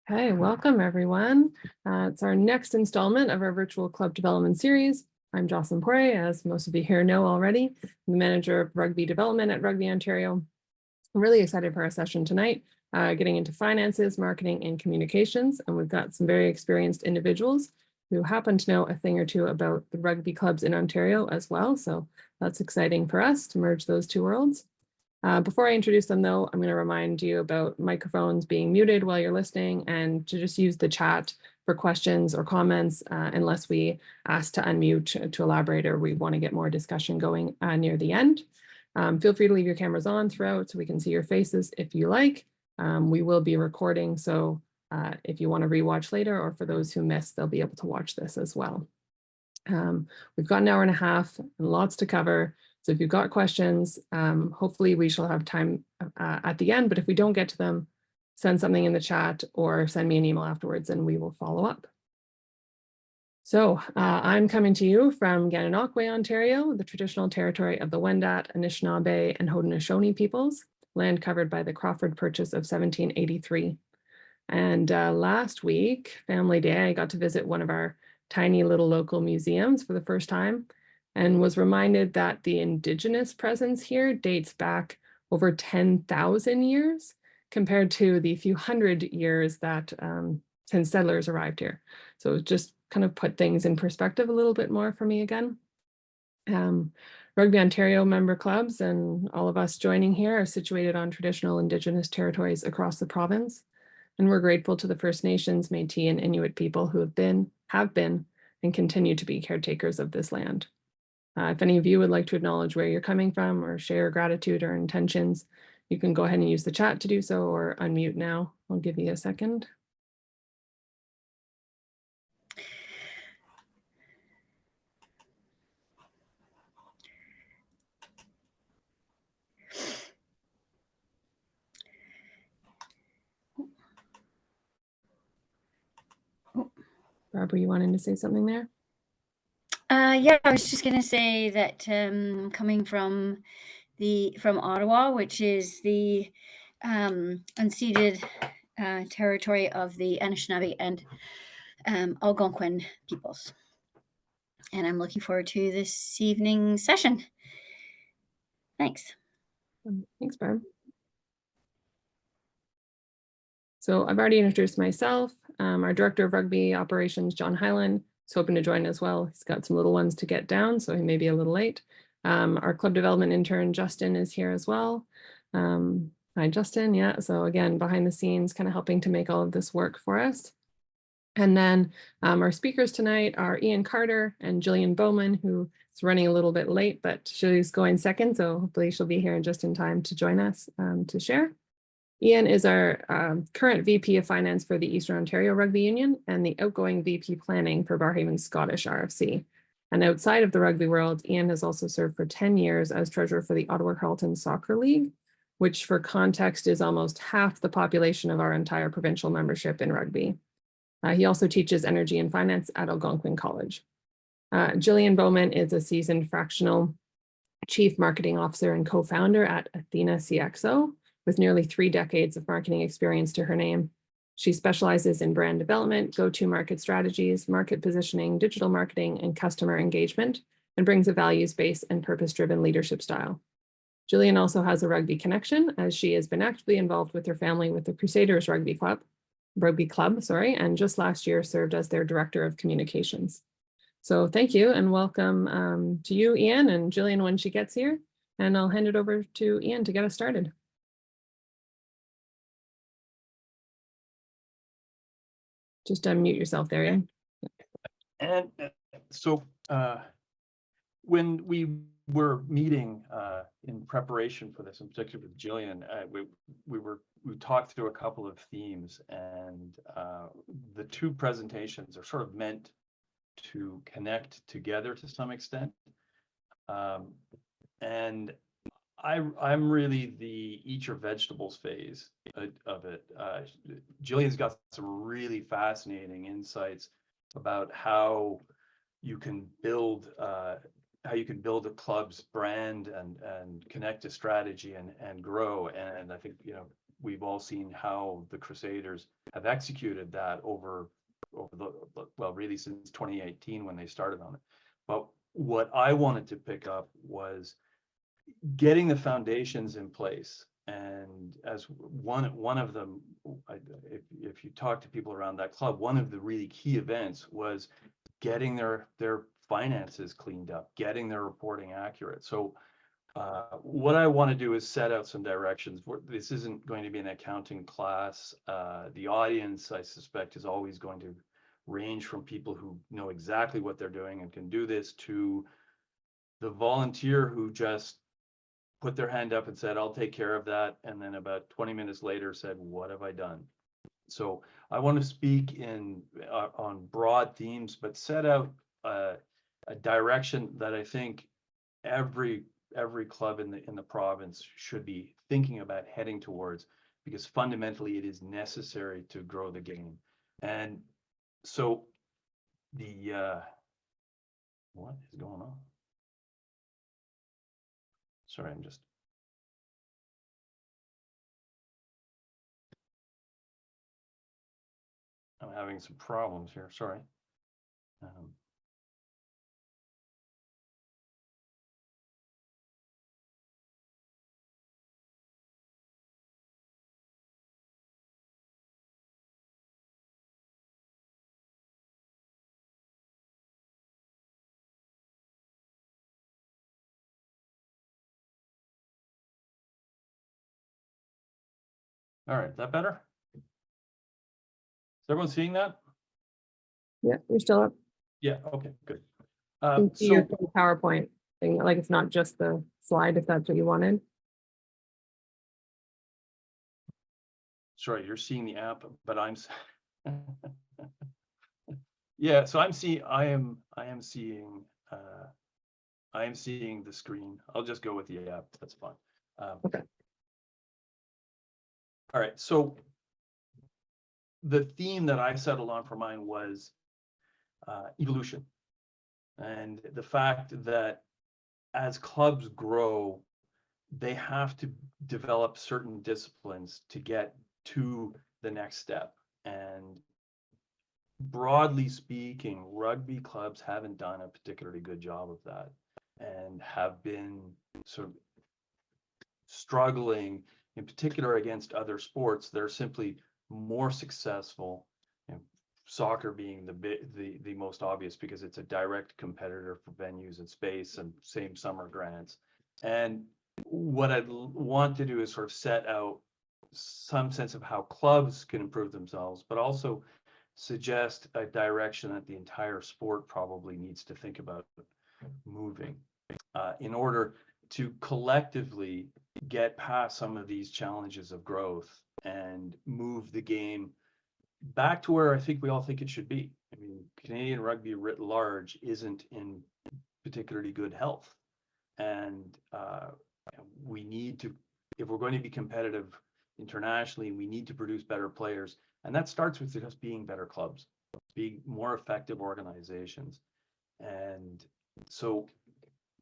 Hey, welcome everyone. It's our next installment of our virtual club development series. I'm Jocelyn Poirier, as most of you here know already. I'm the manager of rugby development at Rugby Ontario. I'm really excited for our session tonight, getting into finances, marketing, and communications. And we've got some very experienced individuals who happen to know a thing or two about the rugby clubs in Ontario as well. So that's exciting for us to merge those two worlds. Before I introduce them though, I'm going to remind you about microphones being muted while you're listening and to just use the chat for questions or comments unless we ask to unmute to elaborate or we want to get more discussion going near the end. Feel free to leave your cameras on throughout so we can see your faces if you like. We will be recording, so if you want to rewatch later or for those who missed, they'll be able to watch this as well. We've got an hour and a half and lots to cover. So if you've got questions, hopefully we shall have time at the end, but if we don't get to them, send something in the chat or send me an email afterwards and we will follow up. So I'm coming to you from Gananoque, Ontario, the traditional territory of the Wendat, Anishinaabe, and Haudenosaunee peoples, land covered by the Crawford Purchase of 1783. And last week, Family Day, I got to visit one of our tiny little local museums for the first time and was reminded that the Indigenous presence here dates back over 10,000 years compared to the few hundred years that since settlers arrived here. So it just kind of put things in perspective a little bit more for me again. Rugby Ontario member clubs and all of us joining here are situated on traditional Indigenous territories across the province. And we're grateful to the First Nations, Métis, and Inuit people who have been, and continue to be caretakers of this land. If any of you would like to acknowledge where you're coming from or share gratitude or intentions, you can go ahead and use the chat to do so or unmute now. I'll give you a second. Barbara, you wanted to say something there? Yeah, I was just going to say that coming from Ottawa, which is the unceded territory of the Anishinaabe and Algonquin peoples. And I'm looking forward to this evening's session. Thanks. Thanks, Barb. So I've already introduced myself. Our Director of Rugby Operations, John Hyland, is hoping to join as well. He's got some little ones to get down, so he may be a little late. Our Club Development Intern, Justin, is here as well. Hi, Justin. Yeah, so again, behind the scenes, kind of helping to make all of this work for us. And then our speakers tonight are Ian Carter and Jillian Bowman, who is running a little bit late, but she's going second, so hopefully she'll be here just in time to join us to share. Ian is our current VP of Finance for the Eastern Ontario Rugby Union and the outgoing VP Planning for Barrhaven Scottish RFC. And outside of the rugby world, Ian has also served for 10 years as treasurer for the Ottawa Carleton Soccer League, which for context is almost half the population of our entire provincial membership in rugby. He also teaches energy and finance at Algonquin College. Jillian Bowman is a seasoned fractional chief marketing officer and co-founder at Athena CXO, with nearly 3 decades of marketing experience to her name. She specializes in brand development, go-to-market strategies, market positioning, digital marketing, and customer engagement, and brings a values-based and purpose-driven leadership style. Jillian also has a rugby connection, as she has been actively involved with her family with the Crusaders Rugby Club, and just last year served as their director of communications. So thank you and welcome to you, Ian, and Jillian when she gets here. And I'll hand it over to Ian to get us started. Just unmute yourself there, Ian. And so when we were meeting in preparation for this, in particular with Jillian, we talked through a couple of themes, and the two presentations are sort of meant to connect together to some extent. And I'm really the eat your vegetables phase of it. Jillian's got some really fascinating insights about how you can build a club's brand and connect to strategy and grow. And I think we've all seen how the Crusaders have executed that over the, well, really since 2018 when they started on it. But what I wanted to pick up was getting the foundations in place. And as one of them, if you talk to people around that club, one of the really key events was getting their finances cleaned up, getting their reporting accurate. So what I want to do is set out some directions. This isn't going to be an accounting class. The audience, I suspect, is always going to range from people who know exactly what they're doing and can do this to the volunteer who just put their hand up and said, I'll take care of that. And then about 20 minutes later said, what have I done? So I want to speak on broad themes, but set out a direction that I think every club in the province should be thinking about heading towards, because fundamentally it is necessary to grow the game. And so what is going on? Sorry, I'm having some problems here. Sorry. All right, is that better? Is everyone seeing that? Yeah, you're still up. Yeah, okay, good. You can see your So full PowerPoint thing, like it's not just the slide, if that's what you wanted. sorry, you're seeing the app, but I'm yeah, so I am seeing the screen. I'll just go with the app. That's fine. Okay. All right, so the theme that I settled on for mine was evolution, and the fact that as clubs grow, they have to develop certain disciplines to get to the next step. And broadly speaking, rugby clubs haven't done a particularly good job of that and have been sort of struggling, in particular against other sports. They're simply more successful, you know, soccer being the most obvious because it's a direct competitor for venues and space, and same summer grants. And what I'd want to do is sort of set out some sense of how clubs can improve themselves, but also suggest a direction that the entire sport probably needs to think about moving in order to collectively get past some of these challenges of growth and move the game back to where I think we all think it should be. I mean, Canadian rugby writ large isn't in particularly good health. And we need to, if we're going to be competitive internationally, we need to produce better players. And that starts with just being better clubs, being more effective organizations. And so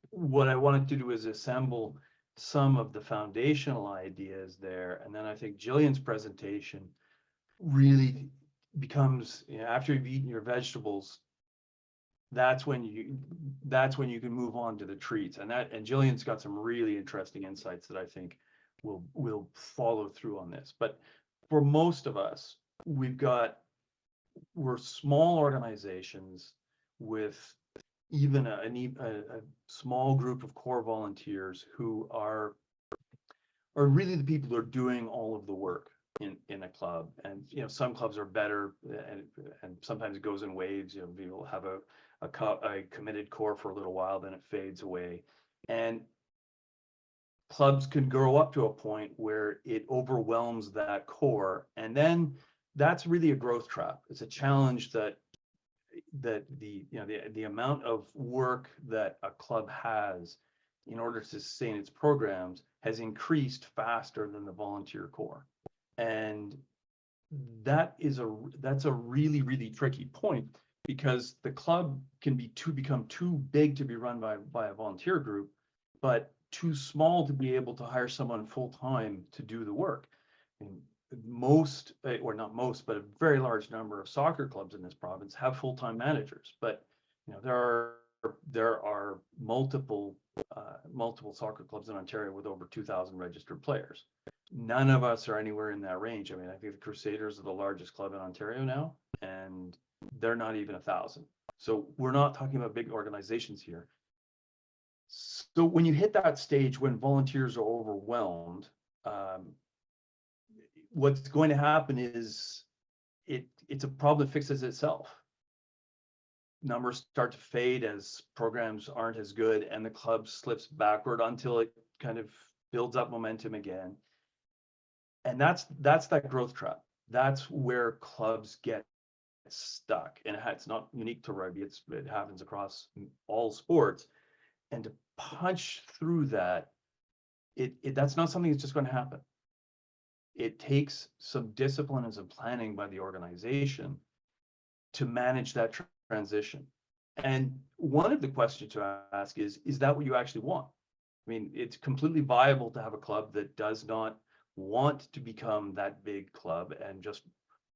what I wanted to do is assemble some of the foundational ideas there. And then I think Jillian's presentation really becomes, you know, after you've eaten your vegetables, that's when you can move on to the treats. And Jillian's got some really interesting insights that I think will follow through on this. But for most of us, we're small organizations with even a small group of core volunteers who are really the people who are doing all of the work in a club. And you know, some clubs are better, and sometimes it goes in waves. You know, people have a committed core for a little while, then it fades away. And clubs can grow up to a point where it overwhelms that core, and then that's really a growth trap. It's a challenge that the amount of work that a club has in order to sustain its programs has increased faster than the volunteer core. And that's a really, really tricky point, because the club can become too big to be run by a volunteer group, but too small to be able to hire someone full time to do the work. mean, most, or not most, but a very large number of soccer clubs in this province have full-time managers. But there are multiple soccer clubs in Ontario with over 2,000 registered players. None of us are anywhere in that range. I mean, I think the Crusaders are the largest club in Ontario now, and they're not even 1,000. So we're not talking about big organizations here. So when you hit that stage when volunteers are overwhelmed, what's going to happen is it's a problem that fixes itself. Numbers start to fade as programs aren't as good, and the club slips backward until it kind of builds up momentum again. And that's that growth trap. That's where clubs get stuck. And it's not unique to rugby. It happens across all sports. And to punch through that, that's not something that's just going to happen. It takes some discipline and some planning by the organization to manage that transition. And one of the questions to ask is that what you actually want? I mean, it's completely viable to have a club that does not want to become that big club and just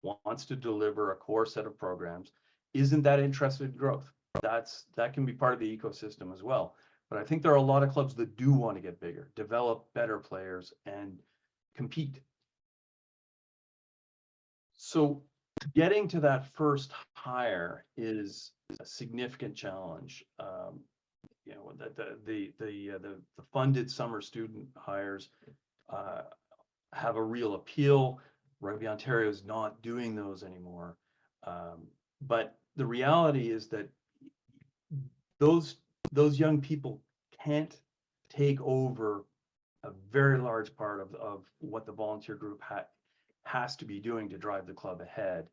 wants to deliver a core set of programs. Isn't that interested in growth? That can be part of the ecosystem as well. But I think there are a lot of clubs that do want to get bigger, develop better players, and compete. So getting to that first hire is a significant challenge. The funded summer student hires have a real appeal. Rugby Ontario is not doing those anymore. But the reality is that those young people can't take over a very large part of what the volunteer group has to be doing to drive the club ahead.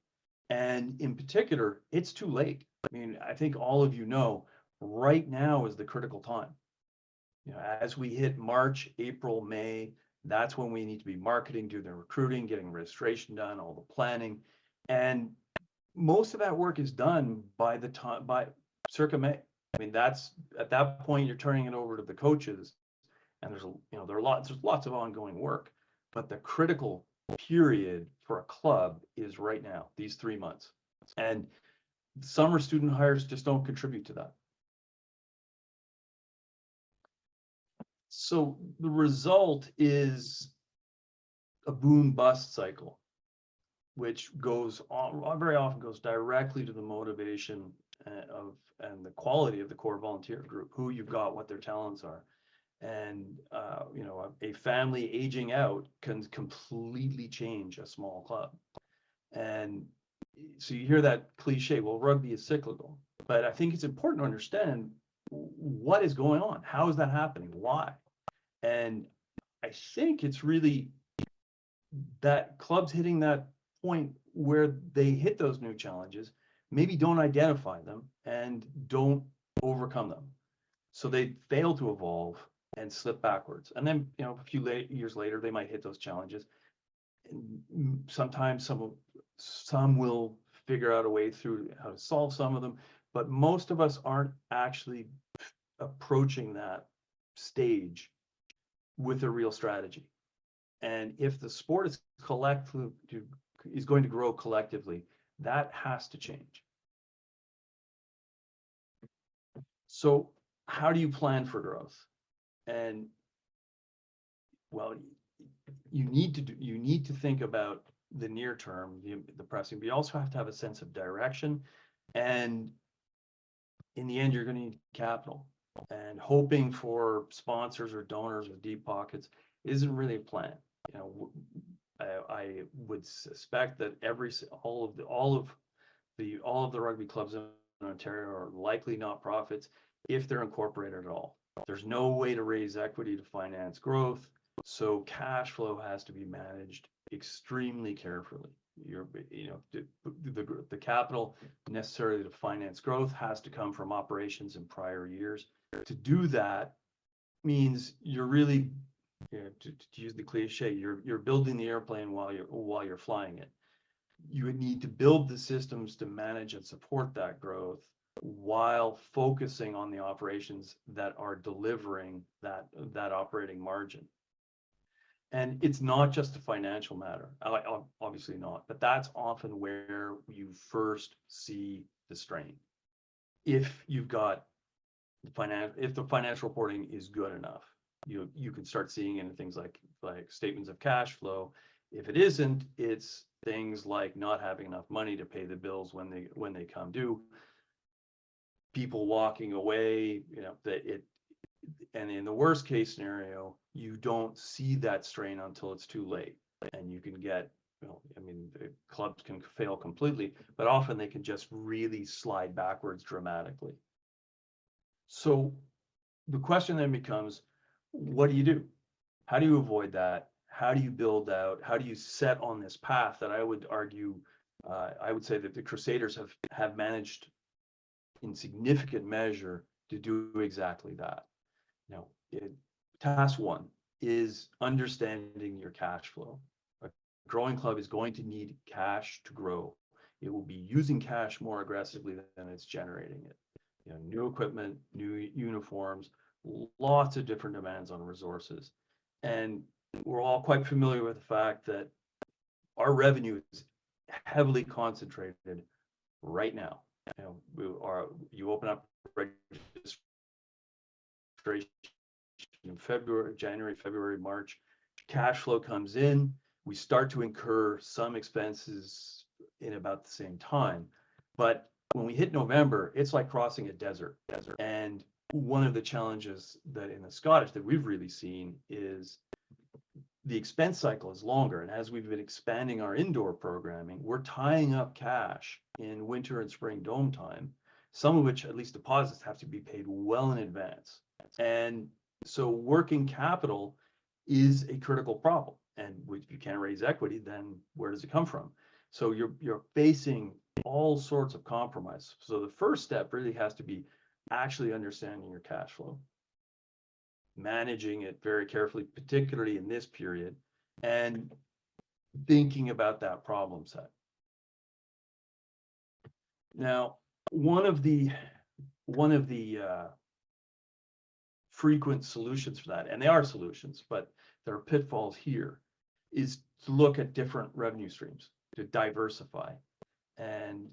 And in particular, it's too late. I mean, I think all of you know, right now is the critical time. As we hit March, April, May, that's when we need to be marketing, doing the recruiting, getting registration done, all the planning. And most of that work is done by circa May. I mean, that's at that point you're turning it over to the coaches, and there's lots of ongoing work, but the critical period for a club is right now, these 3 months. And summer student hires just don't contribute to that. So the result is a boom bust cycle, which goes on, very often goes directly to the motivation and the quality of the core volunteer group, who you've got, what their talents are. And a family aging out can completely change a small club. And so you hear that cliche, well, rugby is cyclical, but I think it's important to understand what is going on. How is that happening? Why? And I think it's really that clubs hitting that point where they hit those new challenges, maybe don't identify them and don't overcome them. So they fail to evolve and slip backwards. And then, a few years later, they might hit those challenges. And sometimes some will figure out a way through how to solve some of them, but most of us aren't actually approaching that stage with a real strategy. And if the sport is going to grow collectively, that has to change. So how do you plan for growth? And well, you need to think about the near term, the pressing, but you also have to have a sense of direction. And in the end, you're going to need capital. And hoping for sponsors or donors with deep pockets isn't really a plan. I would suspect that all of the rugby clubs in Ontario are likely not-profits if they're incorporated at all. There's no way to raise equity to finance growth, so cash flow has to be managed extremely carefully. The capital necessary to finance growth has to come from operations in prior years. To do that means you're really, to use the cliche, you're building the airplane while you're flying it. You would need to build the systems to manage and support that growth while focusing on the operations that are delivering that operating margin. And it's not just a financial matter, obviously not, but that's often where you first see the strain. If you've got if the financial reporting is good enough, you can start seeing in things like statements of cash flow. If it isn't, it's things like not having enough money to pay the bills when they come due, people walking away, and in the worst case scenario, you don't see that strain until it's too late, and you can get, the clubs can fail completely, but often they can just really slide backwards dramatically. So the question then becomes, what do you do? How do you avoid that? How do you build out? How do you set on this path that I would argue, I would say that the Crusaders have managed in significant measure to do exactly that. Task one is understanding your cash flow. A growing club is going to need cash to grow. It will be using cash more aggressively than it's generating it. New equipment, new uniforms, lots of different demands on resources. And we're all quite familiar with the fact that our revenue is heavily concentrated right now. You open up registration in January, February, March, cash flow comes in, we start to incur some expenses in about the same time. But when we hit November, it's like crossing a desert. And one of the challenges that in the Scottish that we've really seen is the expense cycle is longer. And as we've been expanding our indoor programming, we're tying up cash in winter and spring dome time, some of which, at least deposits, have to be paid well in advance. And so working capital is a critical problem. And if you can't raise equity, then where does it come from? So you're facing all sorts of compromise. So the first step really has to be actually understanding your cash flow, managing it very carefully, particularly in this period, and thinking about that problem set. Now, one of the frequent solutions for that, and they are solutions, but there are pitfalls here, is to look at different revenue streams, to diversify. And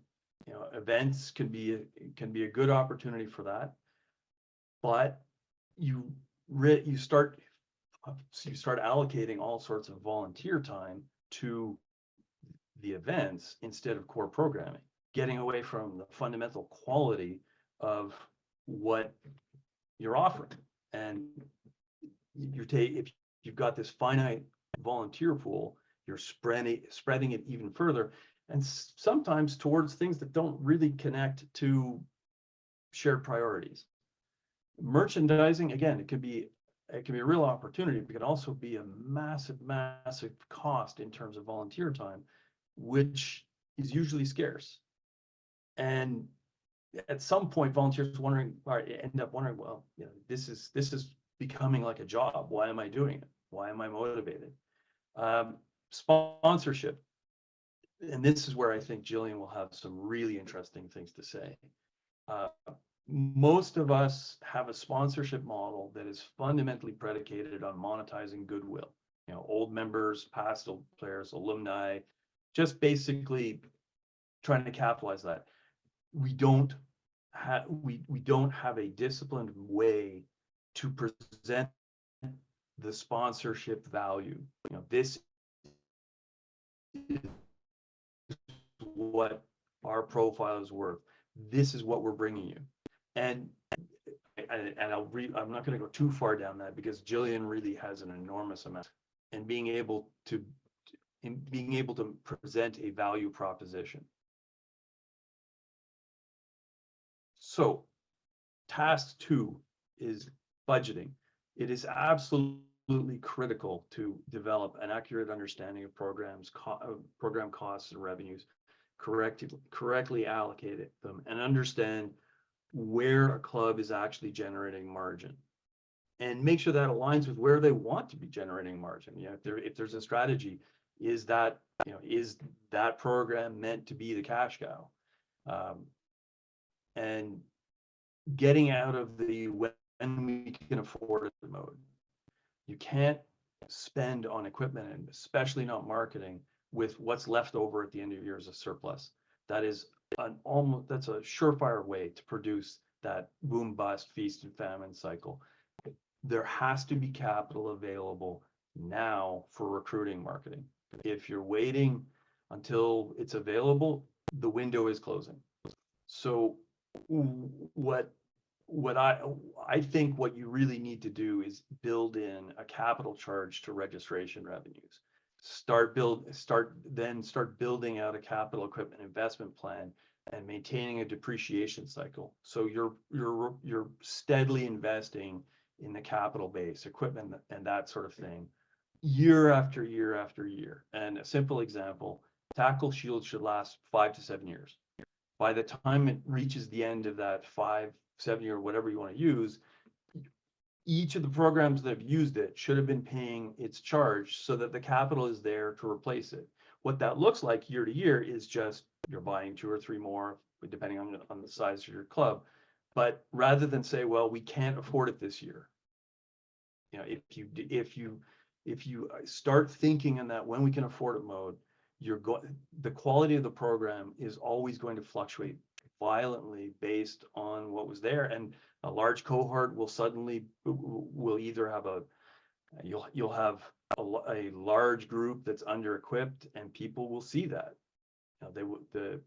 events can be a good opportunity for that, but you start allocating all sorts of volunteer time to the events instead of core programming, getting away from the fundamental quality of what you're offering. And if you've got this finite volunteer pool, you're spreading it even further, and sometimes towards things that don't really connect to shared priorities. Merchandising, again, it can be a real opportunity, but it can also be a massive cost in terms of volunteer time, which is usually scarce. And at some point, volunteers end up wondering, well, this is becoming like a job. Why am I doing it? Why am I motivated? Sponsorship. And this is where I think Jillian will have some really interesting things to say. Most of us have a sponsorship model that is fundamentally predicated on monetizing goodwill. Old members, past players, alumni, just basically trying to capitalize that. We don't have a disciplined way to present the sponsorship value. This is what our profile is worth. This is what we're bringing you. And I'm not going to go too far down that, because Jillian really has an enormous amount, and being able to present a value proposition. So task 2 is budgeting. It is absolutely critical to develop an accurate understanding of program costs and revenues, correctly allocate them, and understand where a club is actually generating margin, and make sure that aligns with where they want to be generating margin. If there's a strategy, is that program meant to be the cash cow? And getting out of the when we can afford it mode. You can't spend on equipment, and especially not marketing, with what's left over at the end of your year as a surplus. That is that's a surefire way to produce that boom bust, feast and famine cycle. There has to be capital available now for recruiting marketing. If you're waiting until it's available, the window is closing. So what I think what you really need to do is build in a capital charge to registration revenues. Start building out a capital equipment investment plan and maintaining a depreciation cycle. So you're steadily investing in the capital base, equipment and that sort of thing, year after year after year. And a simple example, tackle shield should last 5 to 7 years. By the time it reaches the end of that 5, 7 year, whatever you want to use, each of the programs that have used it should have been paying its charge so that the capital is there to replace it. What that looks like year to year is just you're buying 2 or 3 more, depending on the size of your club. But rather than say, well, we can't afford it this year, you know, if you start thinking in that when we can afford it mode, the quality of the program is always going to fluctuate violently based on what was there, and a large cohort will either have you'll have a large group that's under equipped, and people will see that. You know, the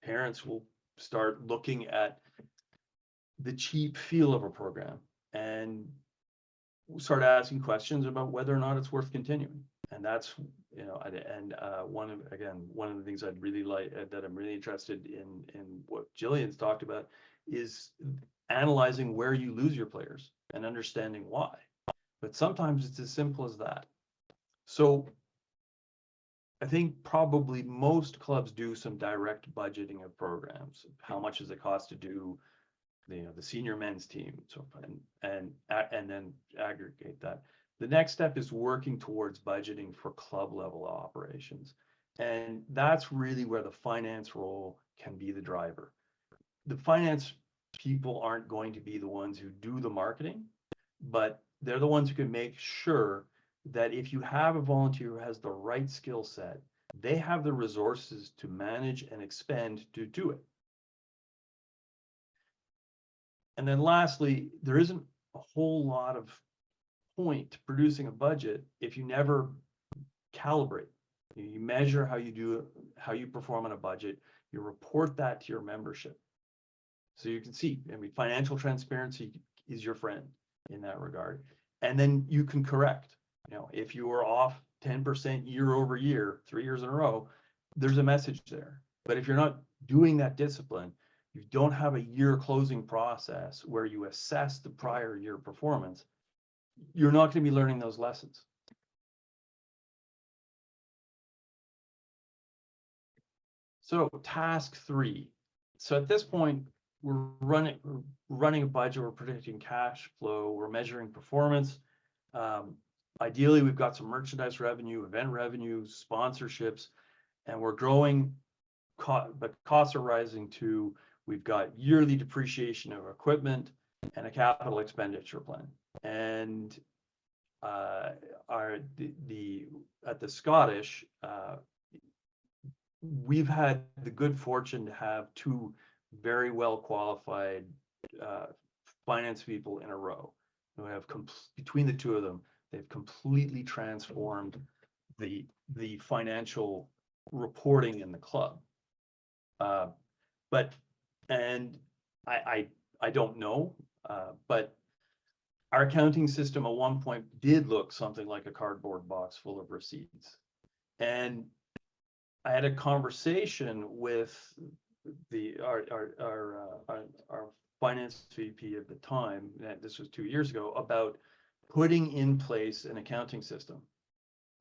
parents will start looking at the cheap feel of a program and start asking questions about whether or not it's worth continuing. And that's, you know, one of the things I'd really like, that I'm really interested in what Jillian's talked about, is analyzing where you lose your players and understanding why. But sometimes it's as simple as that. So I think probably most clubs do some direct budgeting of programs. How much does it cost to do the senior men's team, so and then aggregate that. The next step is working towards budgeting for club level operations, and that's really where the finance role can be the driver. The finance people aren't going to be the ones who do the marketing, but they're the ones who can make sure that if you have a volunteer who has the right skill set, they have the resources to manage and expend to do it. And then lastly, there isn't a whole lot of point to producing a budget if you never calibrate. You measure how you do it, how you perform on a budget, you report that to your membership. So you can see, I mean, financial transparency is your friend in that regard. And then you can correct. You know, if you are off 10% year over year, 3 years in a row, there's a message there. But if you're not doing that discipline, you don't have a year closing process where you assess the prior year performance, you're not going to be learning those lessons. So task 3. So at this point, we're running a budget, we're predicting cash flow, we're measuring performance. Ideally, we've got some merchandise revenue, event revenue, sponsorships, and we're growing, but costs are rising too. We've got yearly depreciation of equipment and a capital expenditure plan. And at the Scottish, we've had the good fortune to have 2 very well qualified finance people in a row who have between the 2 of them, they've completely transformed the financial reporting in the club. And I don't know, but our accounting system at one point did look something like a cardboard box full of receipts. And I had a conversation with our finance VP at the time, and this was 2 years ago, about putting in place an accounting system.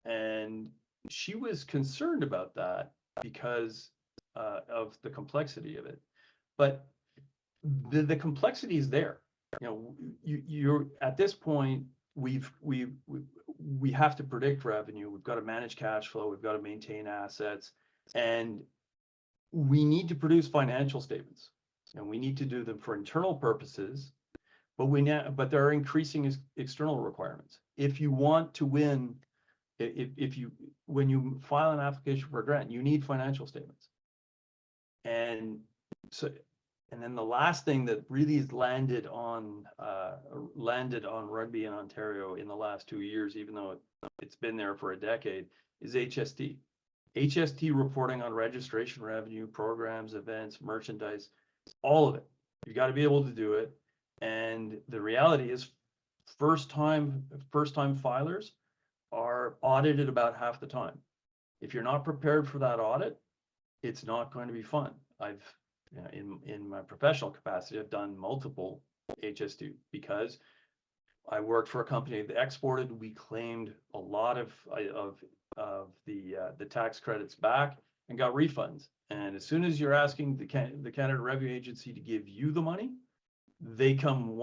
And she was concerned about that because of the complexity of it. But the complexity is there. You know, you're at this point, we have to predict revenue, we've got to manage cash flow, we've got to maintain assets, and we need to produce financial statements, and we need to do them for internal purposes, but there are increasing external requirements. if you want to win, when you file an application for a grant, you need financial statements. And so, and then the last thing that really has landed on rugby in Ontario in the last 2 years, even though it's been there for a decade, is HST. HST reporting on registration revenue, programs, events, merchandise, all of it. You got to be able to do it. And the reality is first time filers are audited about half the time. If you're not prepared for that audit, it's not going to be fun. I've, in my professional capacity, I've done multiple HST because I worked for a company that exported. We claimed a lot of the tax credits back and got refunds. And as soon as you're asking the Canada Revenue Agency to give you the money, they come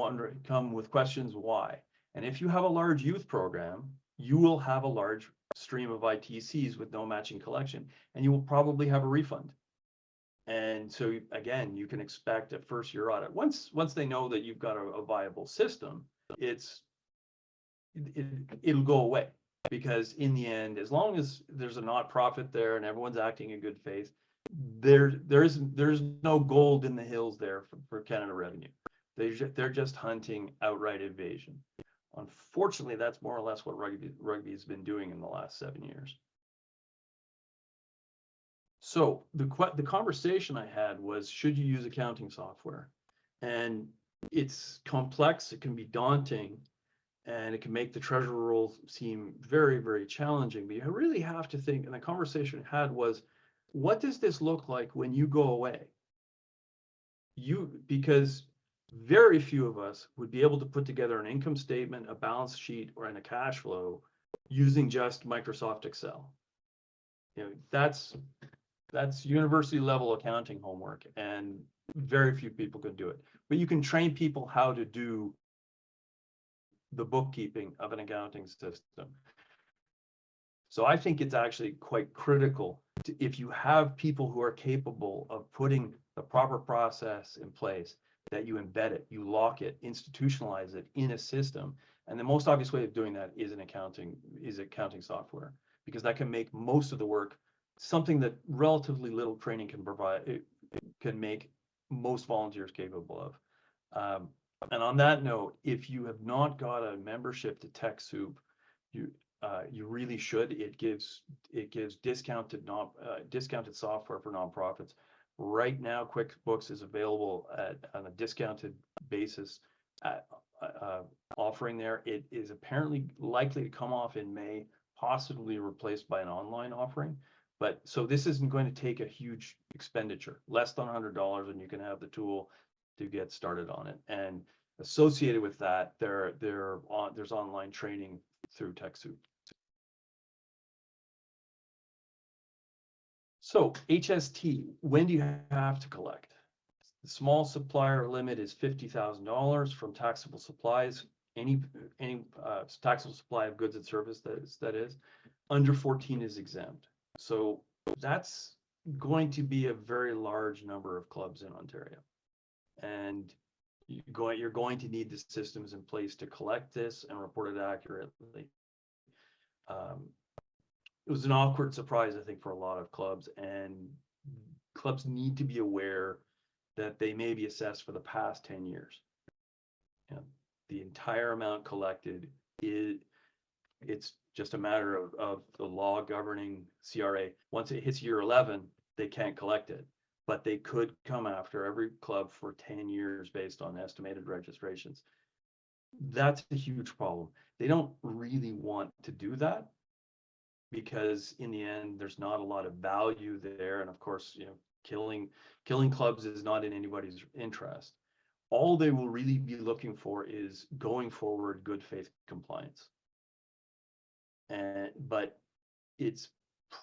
with questions why. And if you have a large youth program, you will have a large stream of ITCs with no matching collection, and you will probably have a refund. And so again, you can expect a first year audit. Once they know that you've got a viable system, it'll go away, because in the end, as long as there's a not-profit there and everyone's acting in good faith, there's no gold in the hills there for Canada Revenue. They're just hunting outright evasion. Unfortunately, that's more or less what rugby has been doing in the last 7 years. So the conversation I had was, should you use accounting software? And it's complex, it can be daunting, and it can make the treasurer role seem very, very challenging. But you really have to think, and the conversation I had was, what does this look like when you go away? Because very few of us would be able to put together an income statement, a balance sheet, or a cash flow using just Microsoft Excel. That's university level accounting homework, and very few people could do it. But you can train people how to do the bookkeeping of an accounting system. So I think it's actually quite critical if you have people who are capable of putting the proper process in place, that you embed it, you lock it, institutionalize it in a system. And the most obvious way of doing that is accounting software, because that can make most of the work something that relatively little training can provide. It can make most volunteers capable of. And on that note, if you have not got a membership to TechSoup, you really should. It gives discounted software for nonprofits. Right now, QuickBooks is available on a discounted basis, offering there. It is apparently likely to come off in May, possibly replaced by an online offering. But so this isn't going to take a huge expenditure, less than $100, and you can have the tool to get started on it. And associated with that, there's online training through TechSoup. So HST, when do you have to collect? The small supplier limit is $50,000 from taxable supplies. Any taxable supply of goods and service that is under 14 is exempt. So that's going to be a very large number of clubs in Ontario, and you're going to need the systems in place to collect this and report it accurately. It was an awkward surprise, I think, for a lot of clubs, and clubs need to be aware that they may be assessed for the past 10 years. The entire amount collected it's just a matter of the law governing CRA. Once it hits year 11, they can't collect it, but they could come after every club for 10 years based on estimated registrations. That's a huge problem. They don't really want to do that, because in the end, there's not a lot of value there. And of course, killing clubs is not in anybody's interest. All they will really be looking for is going forward good faith compliance. But it's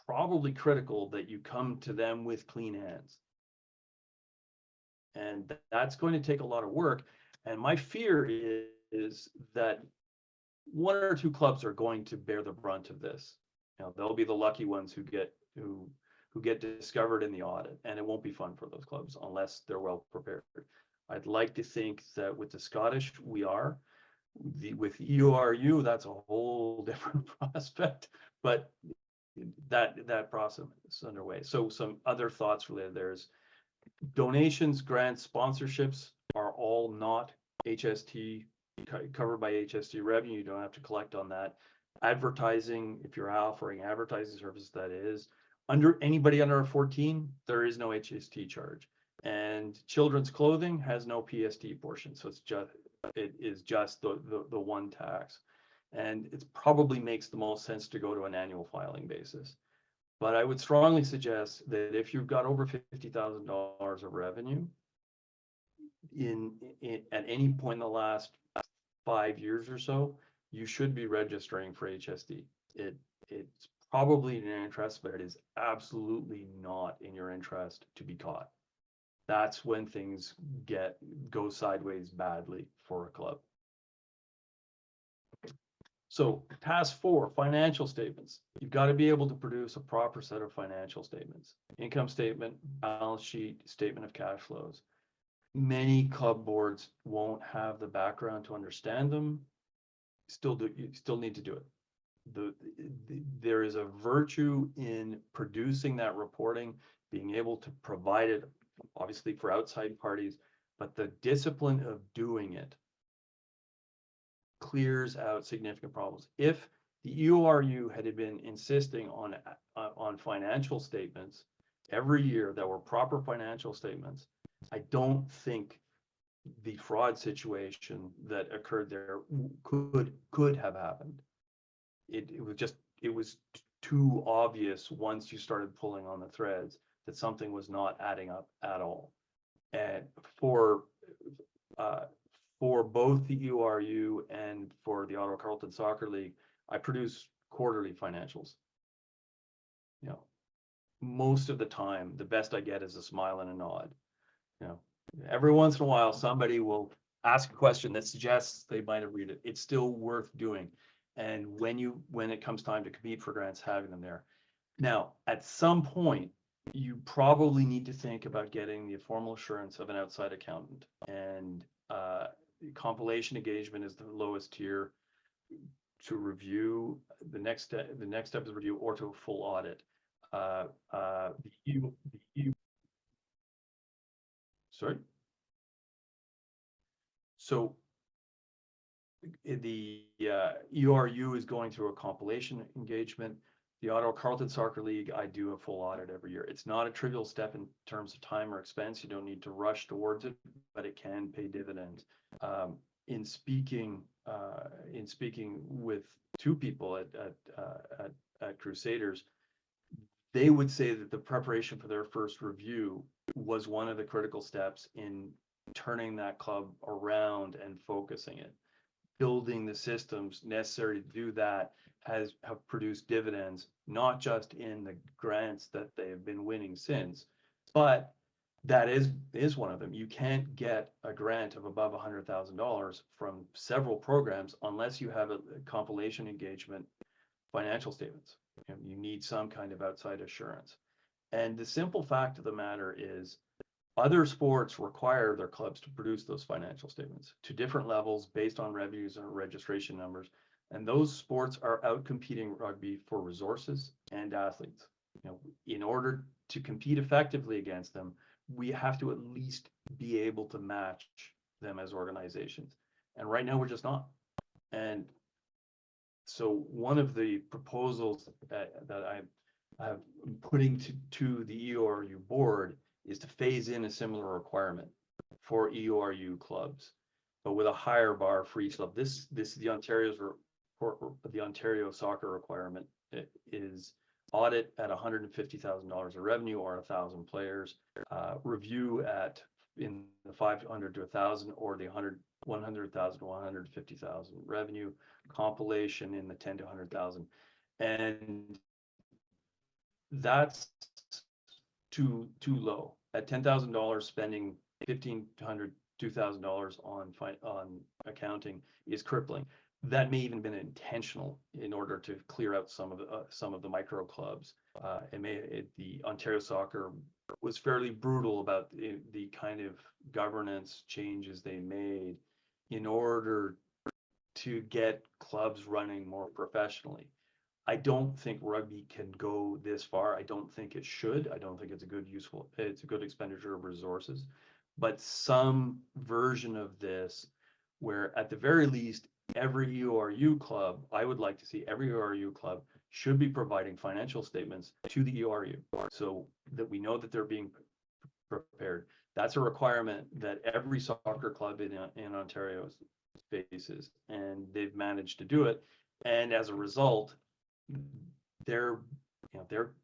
probably critical that you come to them with clean hands. And that's going to take a lot of work. And my fear is that one or two clubs are going to bear the brunt of this. They'll be the lucky ones who get discovered in the audit, and it won't be fun for those clubs unless they're well prepared. I'd like to think that with the Scottish, we are. With EORU, that's a whole different prospect, but that process is underway. So some other thoughts related. There's donations, grants, sponsorships are all not HST covered by HST revenue. You don't have to collect on that. Advertising, if you're offering advertising services, that is anybody under 14, there is no HST charge. And children's clothing has no PST portion, so it is just the one tax. And it probably makes the most sense to go to an annual filing basis. But I would strongly suggest that if you've got over $50,000 of revenue at any point in the last 5 years or so, you should be registering for HST. It's probably in your interest, but it is absolutely not in your interest to be caught. That's when things go sideways badly for a club. So task 4, financial statements. You've got to be able to produce a proper set of financial statements. Income statement, balance sheet, statement of cash flows. Many club boards won't have the background to understand them. You still need to do it. There is a virtue in producing that reporting, being able to provide it, obviously for outside parties, but the discipline of doing it clears out significant problems. If the EORU had been insisting on financial statements every year that were proper financial statements, I don't think the fraud situation that occurred there could have happened. It was too obvious once you started pulling on the threads that something was not adding up at all. And for both the EORU and for the Ottawa Carleton Soccer League, I produce quarterly financials. You know, most of the time, the best I get is a smile and a nod. You know, every once in a while, somebody will ask a question that suggests they might have read it. It's still worth doing. And when it comes time to compete for grants, having them there. Now, at some point, you probably need to think about getting the formal assurance of an outside accountant, and compilation engagement is the lowest tier to review. The next step is review or to a full audit. Sorry. So the EORU is going through a compilation engagement. The Ottawa Carleton Soccer League, I do a full audit every year. It's not a trivial step in terms of time or expense. You don't need to rush towards it, but it can pay dividends. In speaking with two people at Crusaders, they would say that the preparation for their first review was one of the critical steps in turning that club around and focusing it. Building the systems necessary to do that have produced dividends, not just in the grants that they have been winning since, but that is one of them. You can't get a grant of above $100,000 from several programs unless you have a compilation engagement financial statements. You need some kind of outside assurance. And the simple fact of the matter is, other sports require their clubs to produce those financial statements to different levels based on revenues and registration numbers. And those sports are out-competing rugby for resources and athletes. You know, in order to compete effectively against them, we have to at least be able to match them as organizations. And right now we're just not. And so one of the proposals that I'm putting to the EORU board is to phase in a similar requirement for EORU clubs, but with a higher bar for each club. This is the Ontario soccer requirement. It is audit at $150,000 of revenue or 1,000 players, review in the 500 to 1,000 or the 100,000 to 150,000 revenue, compilation in the 10 to 100,000, and that's too low. At $10,000, spending $1,500, $2,000 on accounting is crippling. That may even been intentional in order to clear out some of the micro clubs. The Ontario Soccer was fairly brutal about the kind of governance changes they made in order to get clubs running more professionally. I don't think rugby can go this far. I don't think it should. I don't think it's a good expenditure of resources. But some version of this, where at the very least, every EORU club, I would like to see every EORU club should be providing financial statements to the EORU so that we know that they're being prepared. That's a requirement that every soccer club in Ontario faces, and they've managed to do it. And as a result, they're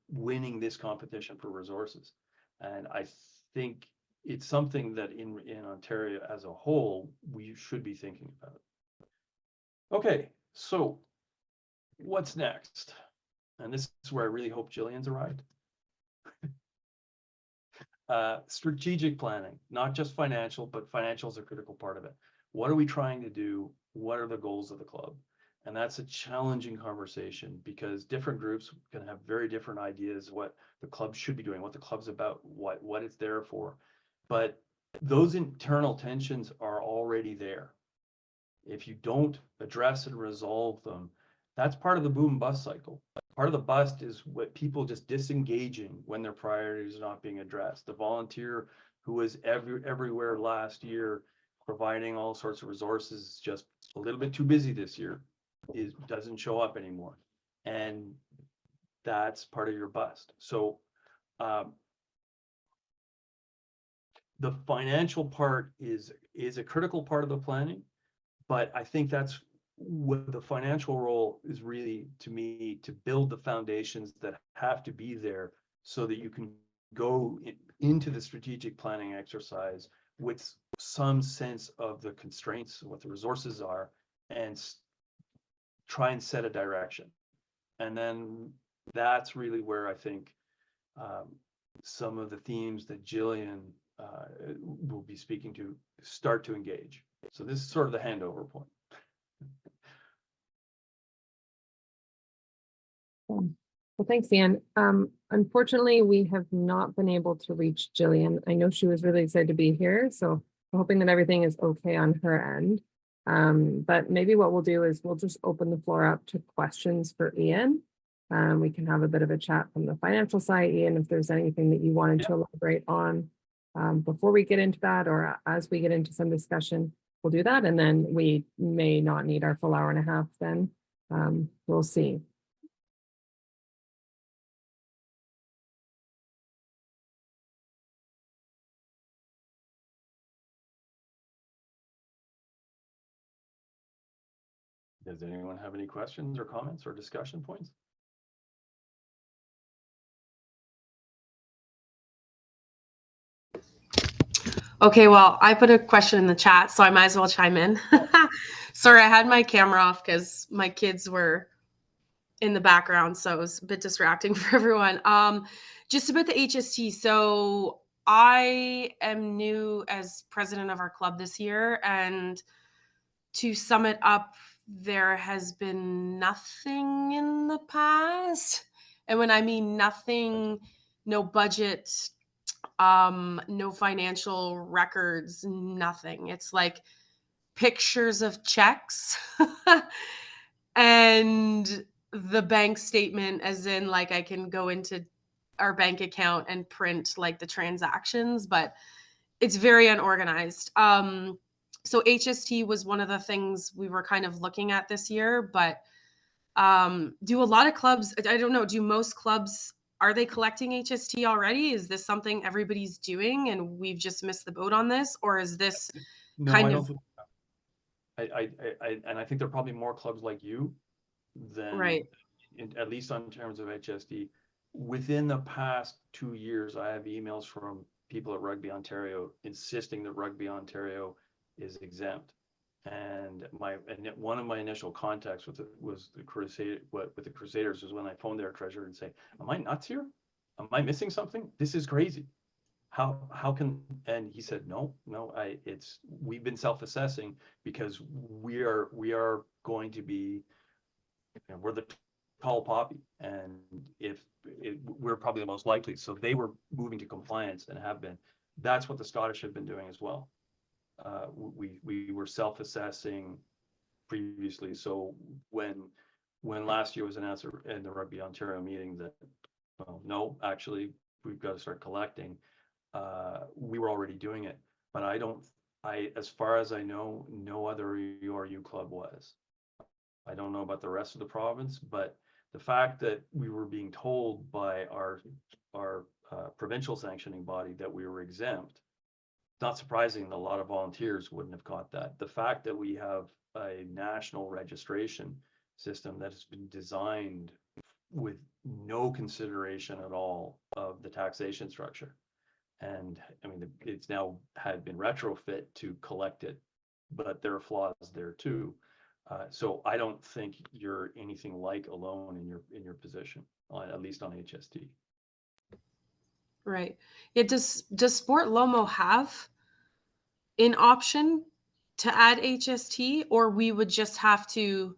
winning this competition for resources. And I think it's something that in Ontario as a whole, we should be thinking about. Okay, so what's next? And this is where I really hope Jillian's arrived. Strategic planning, not just financial, but financial is a critical part of it. What are we trying to do? What are the goals of the club? And that's a challenging conversation because different groups can have very different ideas what the club should be doing, what the club's about, what it's there for. But those internal tensions are already there. If you don't address and resolve them, that's part of the boom and bust cycle. Part of the bust is what people just disengaging when their priorities are not being addressed. The volunteer who was everywhere last year providing all sorts of resources, just a little bit too busy this year, doesn't show up anymore. And that's part of your bust. So the financial part is a critical part of the planning, but I think that's what the financial role is really, to me, to build the foundations that have to be there so that you can go into the strategic planning exercise with some sense of the constraints, what the resources are, and try and set a direction. And then that's really where I think some of the themes that Jillian will be speaking to start to engage. So this is sort of the handover point. Well, thanks, Ian. Unfortunately, we have not been able to reach Jillian. I know she was really excited to be here, so I'm hoping that everything is okay on her end. But maybe what we'll do is we'll just open the floor up to questions for Ian. We can have a bit of a chat from the financial side. Ian, if there's anything that you wanted to elaborate on before we get into that, or as we get into some discussion, we'll do that. And then we may not need our full hour and a half then. We'll see. Does anyone have any questions or comments or discussion points? Okay, well, I put a question in the chat, so I might as well chime in. Sorry, I had my camera off because my kids were in the background, so it was a bit distracting for everyone. Just about the HST. So I am new as president of our club this year, and to sum it up, there has been nothing in the past. And when I mean nothing, no budget, no financial records, nothing. It's like pictures of checks and the bank statement, as in like I can go into our bank account and print like the transactions, but it's very unorganized. So HST was one of the things we were kind of looking at this year, but do a lot of clubs, I don't know, do most clubs, are they collecting HST already? Is this something everybody's doing and we've just missed the boat on this? Or is this kind of... And I think there are probably more clubs like you than, right, at least on terms of HST. Within the past 2 years, I have emails from people at Rugby Ontario insisting that Rugby Ontario is exempt. And one of my initial contacts with the Crusaders was when I phoned their treasurer and say, "Am I nuts here? Am I missing something? This is crazy. How can?" And he said, "No, we've been self-assessing because we are going to be, we're the tall poppy, and we're probably the most likely." So they were moving to compliance and have been. That's what the Scottish have been doing as well. We were self-assessing previously. So when last year was announced in the Rugby Ontario meeting that, well, no, actually, we've got to start collecting, we were already doing it. But as far as I know, no other URU club was. I don't know about the rest of the province, but the fact that we were being told by our provincial sanctioning body that we were exempt, not surprising that a lot of volunteers wouldn't have caught that. The fact that we have a national registration system that has been designed with no consideration at all of the taxation structure. And I mean, it's now had been retrofit to collect it, but there are flaws there too. So I don't think you're anything like alone in your position, at least on HST. Right. Yeah. Does Sport Lomo have an option to add HST, or we would just have to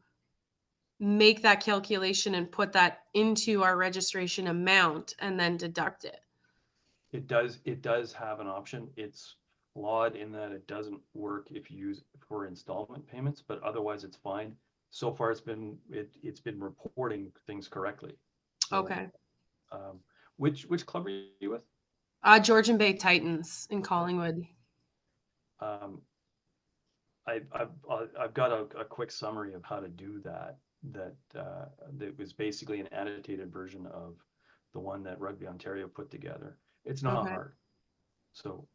make that calculation and put that into our registration amount and then deduct it? It does have an option. It's flawed in that it doesn't work if you use for installment payments, but otherwise it's fine. So far it's been reporting things correctly. So, Okay. Which club are you with? Georgian Bay Titans in Collingwood. I've got a quick summary of how to do that. That was basically an annotated version of the one that Rugby Ontario put together. It's not Okay. hard, so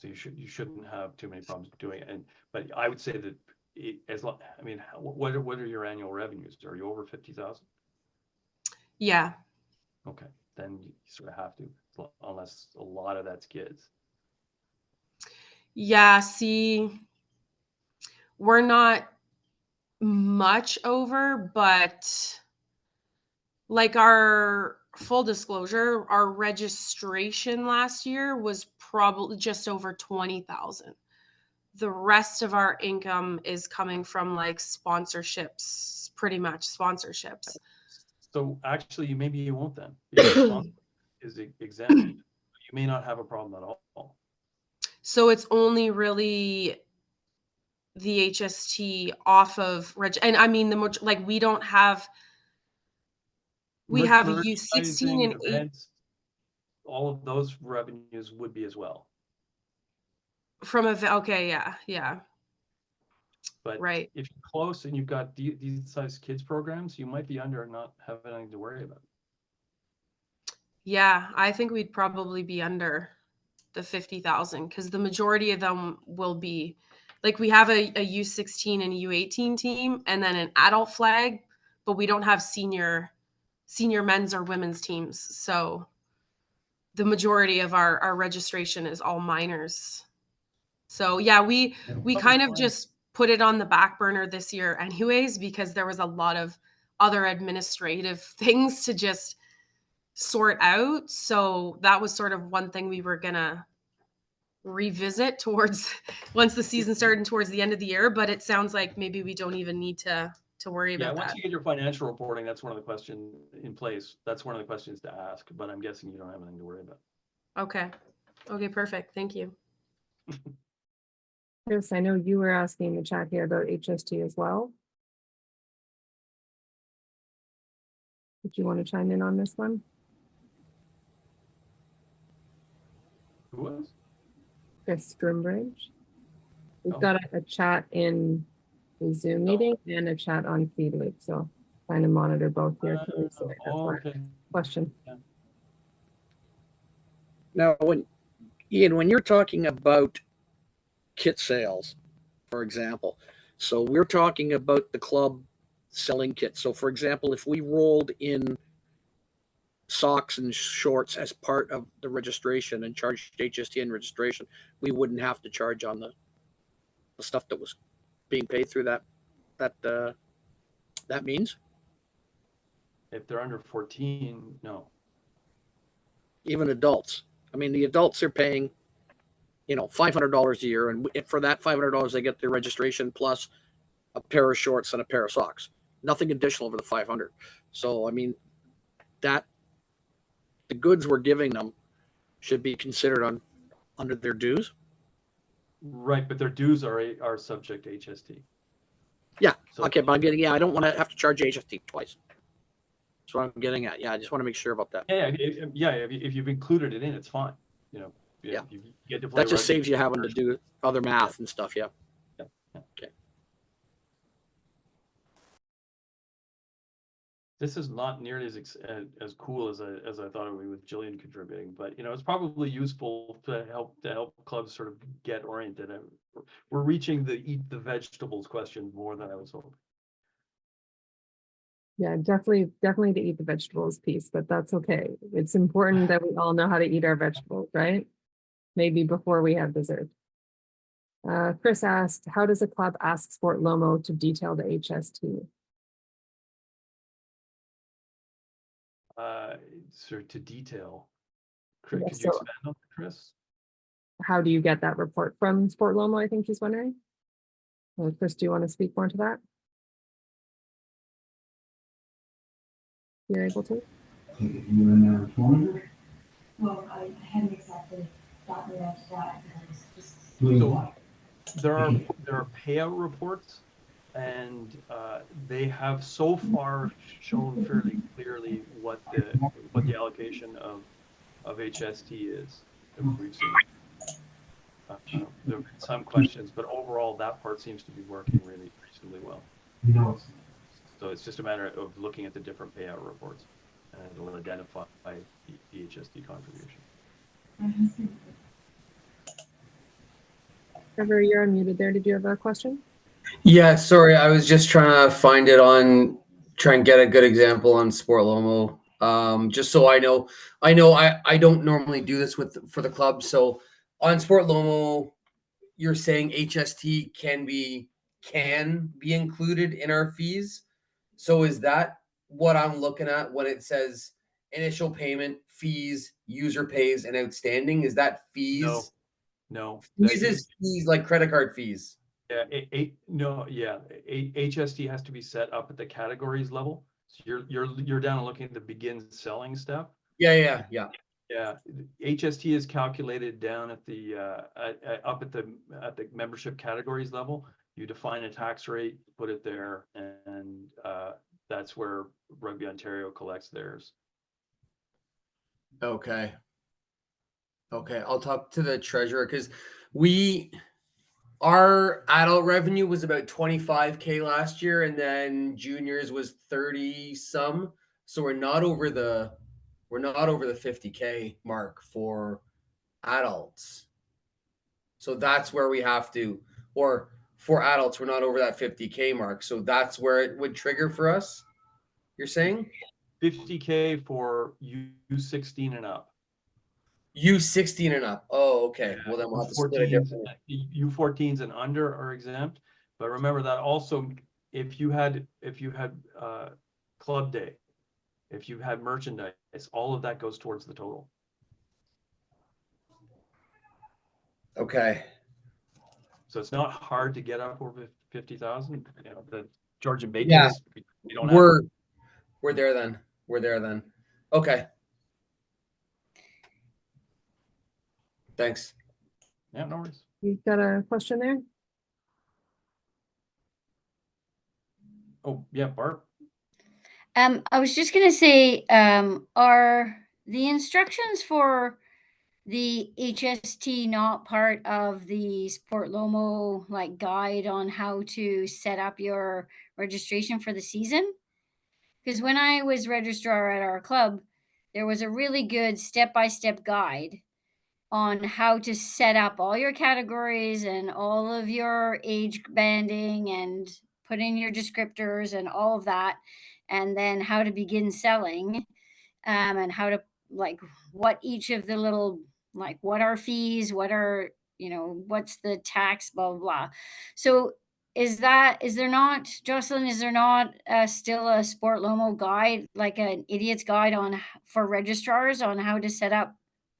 you shouldn't have too many problems doing it. But I would say that I mean, what are your annual revenues? Are you over 50,000? Yeah. Okay, then you sort of have to, unless a lot of that's kids. Yeah. See, we're not much over, but like our full disclosure, our registration last year was probably just over 20,000. The rest of our income is coming from like sponsorships, pretty much sponsorships. So actually, maybe you won't then, because sponsor is exempt. You may not have a problem at all. So it's only really the HST off of and I mean like we don't have, we have U16 Merchandising, and 8 events, all of those revenues would be as well. from okay, yeah. But Right. if you're close and you've got these size kids programs, you might be under and not have anything to worry about. Yeah, I think we'd probably be under the 50,000 because the majority of them will be like, we have a U16 and a U18 team and then an adult flag, but we don't have senior men's or women's teams. So the majority of our registration is all minors. So yeah, we kind of just put it on the back burner this year anyways, because there was a lot of other administrative things to just sort out. So that was sort of one thing we were gonna revisit towards once the season started and towards the end of the year. But it sounds like maybe we don't even need to worry Yeah, about once that. you get your financial reporting, that's one of the questions in place. That's one of the questions to ask, but I'm guessing you don't have anything to worry about. Okay, perfect. Thank you. Chris, I know you were asking in the chat here about HST as well. Did you want to chime in on this one? Who was? Chris Grimbridge. We've Oh. got a chat in the Zoom meeting and a chat on Feedloop, so trying to monitor both here. Okay. Question. Now, when you're talking about kit sales, for example, so we're talking about the club selling kits. So, for example, if we rolled in socks and shorts as part of the registration and charged HSTN registration, we wouldn't have to charge on the stuff that was being paid through that means. If they're under 14, no. Even adults. I mean, the adults are paying, $500 a year, and for that $500, they get their registration plus a pair of shorts and a pair of socks. Nothing additional over the 500. So, I mean, that the goods we're giving them should be considered under their dues. Right, but their dues are subject to HST. Yeah. So- Okay, but I'm getting, yeah, I don't want to have to charge HST twice. That's what I'm getting at. Yeah, I just want to make sure about that. Yeah, if you've included it in, it's fine, you know. Yeah. You get to play That just rugby. saves you having to do other math and stuff. Yeah. This is not nearly as cool as I thought it would be with Jillian contributing, but you know, it's probably useful to help clubs sort of get oriented. We're reaching the eat the vegetables question more than I was hoping. Yeah, definitely to eat the vegetables piece, but that's okay. It's important that we all know how to eat our vegetables, right? Maybe before we have dessert. Chris asked, how does a club ask Sport Lomo to detail the HST? Sort of to detail. Could Yeah, you so expand on that, Chris? how do you get that report from Sport Lomo? I think he's wondering. Chris, do you want to speak more to that? You're able to? You in Challenger? Well, I hadn't exactly gotten around to that, because I was just. Doing So- what? There are payout reports, and they have so far shown fairly clearly what the allocation of HST is that we've seen. There have been some questions, but overall that part seems to be working really reasonably well. You know, it's So it's just a matter of looking at the different payout reports, and it'll identify the HST contribution. Trevor, you're unmuted there. Did you have a question? Yeah, sorry, I was just trying to find it on, try and get a good example on Sport Lomo. Just so I know, I don't normally do this for the club. So on Sport Lomo, you're saying HST can be included in our fees. So is that what I'm looking at when it says initial payment, fees, user pays, and outstanding? Is that fees? No. Fees is fees like credit card fees. Yeah, HST has to be set up at the categories level. So you're down and looking at the begin selling step. Yeah. Yeah, HST is calculated down at the up at the membership categories level. You define a tax rate, put it there, and that's where Rugby Ontario collects theirs. Okay, I'll talk to the treasurer because our adult revenue was about 25K last year, and then juniors was 30 some. So we're not over the 50K mark for adults. So that's where we have to, or for adults, we're not over that 50K mark. So that's where it would trigger for us. You're saying 50K for U16 and up. U16 and up. Oh, okay. Well, then we'll have to split it differently. U14s and under are exempt, but remember that also if you had club day, if you had merchandise, all of that goes towards the total. Okay. So it's not hard to get up over 50,000. You know, the Georgian Bacon. Yeah. We don't We're there then. Okay. Thanks. Yeah, no worries. You've got a question there? Oh, yeah, Barb. I was just gonna say, are the instructions for the HST not part of the Sport Lomo like guide on how to set up your registration for the season? Because when I was registrar at our club, there was a really good step-by-step guide on how to set up all your categories and all of your age banding and put in your descriptors and all of that, and then how to begin selling, and how to like what each of the little like what are fees, what are what's the tax, blah blah blah. So is there not, Jocelyn, is there not still a Sport Lomo guide, like an idiot's guide for registrars on how to set up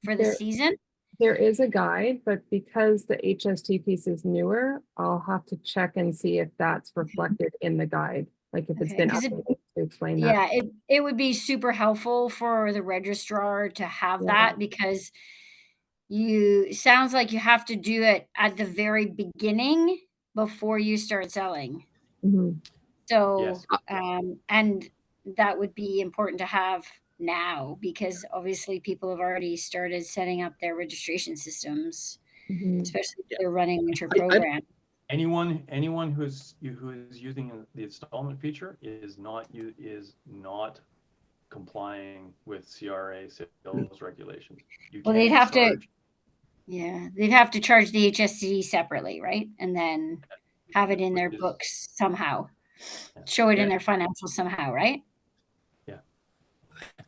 for the season? There is a guide, but because the HST piece is newer, I'll have to check and see if that's reflected in the guide. Like if it's Okay, been 'cause updated to explain that. Yeah, it would be super helpful for the registrar to have Yeah. that, because sounds like you have to do it at the very beginning before you start selling. Mhm. So, Yes. and that would be important to have now because obviously people have already started setting up their registration systems, Mhm. especially if Yeah. they're running winter I- program. Anyone who's using the installment feature is not complying with CRA sales regulations. You Well, they'd can't have to, charge. yeah, they'd have to charge the HSC separately, right? And then have it in their Which is- books somehow, Yeah. show it in Yeah. their financials somehow, right?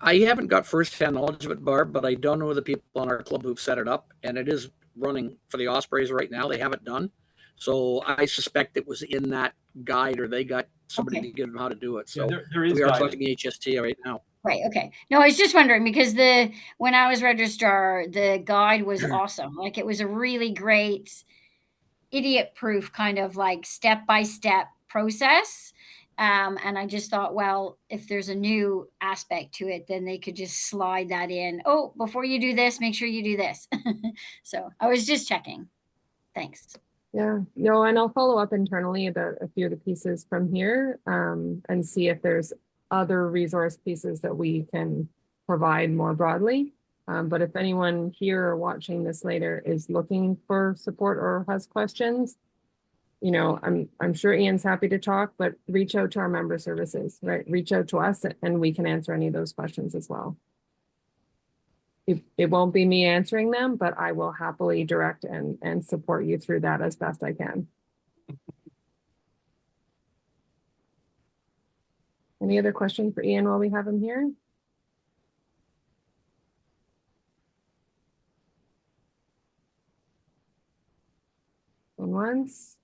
I haven't got firsthand knowledge of it, Barb, but I don't know the people on our club who've set it up, and it is running for the Ospreys right now. They have it done, so I suspect it was in that guide, or they got somebody Okay. to give them how to do it. Yeah, So there is we are guidance. talking HST right now. Right. Okay. No, I was just wondering because when I was registrar, the guide was awesome. Like it was a really great idiot proof kind of like step by step process. And I just thought, well, if there's a new aspect to it, then they could just slide that in. Oh, before you do this, make sure you do this. So I was just checking. Thanks. Yeah, no, and I'll follow up internally about a few of the pieces from here, and see if there's other resource pieces that we can provide more broadly. But if anyone here or watching this later is looking for support or has questions, you know, I'm sure Ian's happy to talk, but reach out to our member services, right? Reach out to us and we can answer any of those questions as well. It won't be me answering them, but I will happily direct and support you through that as best I can. Any other questions for Ian while we have him here? Going once.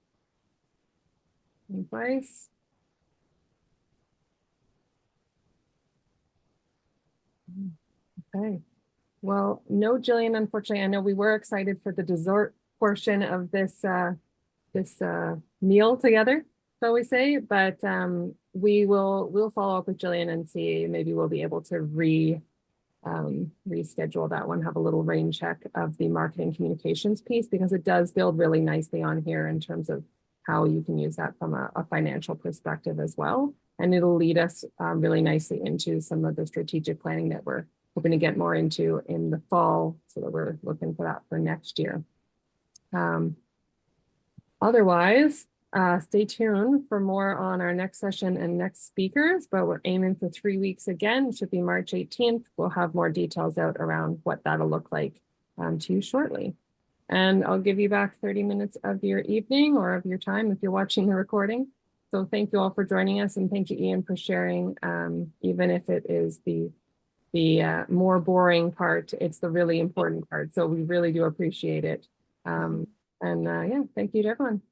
And twice. Okay. Well, no, Jillian, unfortunately, I know we were excited for the dessert portion of this meal together, shall we say, but we'll follow up with Jillian and see, maybe we'll be able to reschedule that one, have a little rain check of the marketing communications piece, because it does build really nicely on here in terms of how you can use that from a financial perspective as well. And it'll lead us really nicely into some of the strategic planning that we're hoping to get more into in the fall, so that we're looking for that for next year. Otherwise, stay tuned for more on our next session and next speakers, but we're aiming for 3 weeks again. It should be March 18th. We'll have more details out around what that'll look like to you shortly. And I'll give you back 30 minutes of your evening or of your time if you're watching the recording. So thank you all for joining us, and thank you, Ian, for sharing. Even if it is the more boring part, it's the really important part. So we really do appreciate it. Yeah, thank you to everyone.